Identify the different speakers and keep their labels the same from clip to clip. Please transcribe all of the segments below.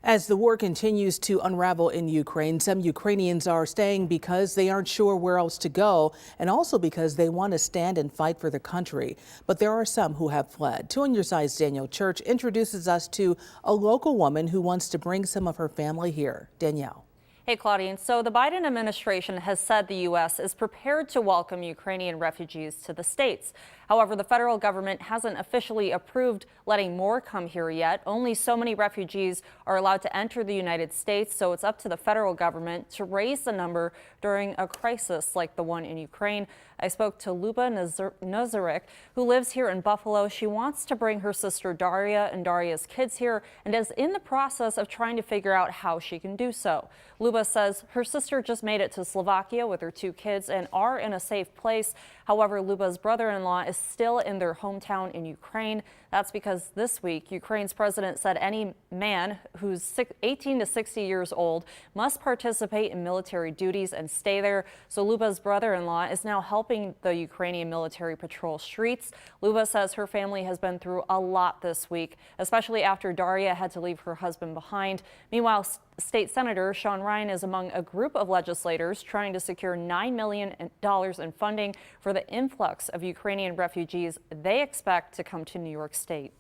Speaker 1: As the war continues to unravel in Ukraine, some Ukrainians are staying because they aren't sure where else to go, and also because they want to stand and fight for the country. But there are some who have fled. 2 on Your Side's Danielle introduces us to a local woman who wants to bring some of her family here. Danielle.
Speaker 2: Hey, Claudine. So the Biden administration has said the U.S. is prepared to welcome Ukrainian refugees to the states. However, the federal government hasn't officially approved letting more come here yet. Only so many refugees are allowed to enter the United States, so it's up to the federal government to raise the number during a crisis like the one in Ukraine. I spoke to Luba Nazarek, who lives here in Buffalo. She wants to bring her sister Daria and Daria's kids here and is in the process of trying to figure out how she can do so. Luba says her sister just made it to Slovakia with her 2 kids and are in a safe place. However, Luba's brother-in-law is still in their hometown in Ukraine. That's because this week, Ukraine's president said any man who's 18 to 60 years old must participate in military duties and stay there. So Luba's brother-in-law is now helping the Ukrainian military patrol streets. Luba says her family has been through a lot this week, especially after Daria had to leave her husband behind. Meanwhile, State Senator Sean Ryan is among a group of legislators trying to secure $9 million in funding for the influx of Ukrainian refugees they expect to come to New York State.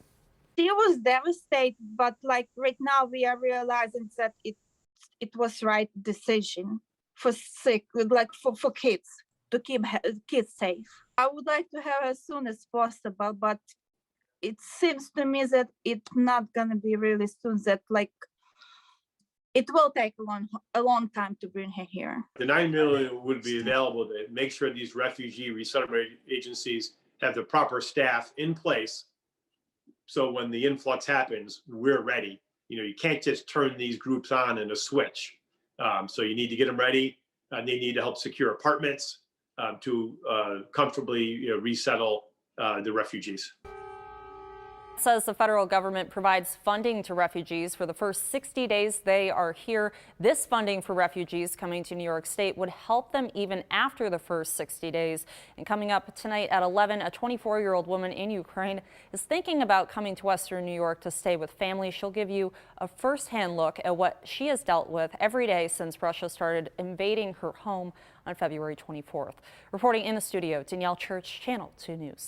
Speaker 3: She was devastated, but like right now we are realizing that it was right decision for kids, to keep kids safe. I would like to have as soon as possible, but it seems to me that it's not gonna be really soon, that it will take a long time to bring her here.
Speaker 4: The $9 million would be available to make sure these refugee resettlement agencies have the proper staff in place. So when the influx happens, we're ready. You can't just turn these groups on in a switch. So you need to get them ready. They need to help secure apartments to comfortably resettle the refugees.
Speaker 2: Says the federal government provides funding to refugees for the first 60 days they are here. This funding for refugees coming to New York State would help them even after the first 60 days. And coming up tonight at 11, a 24-year-old woman in Ukraine is thinking about coming to Western New York to stay with family. She'll give you a first-hand look at what she has dealt with every day since Russia started invading her home on February 24th. Reporting in the studio, Danielle, Channel 2 News.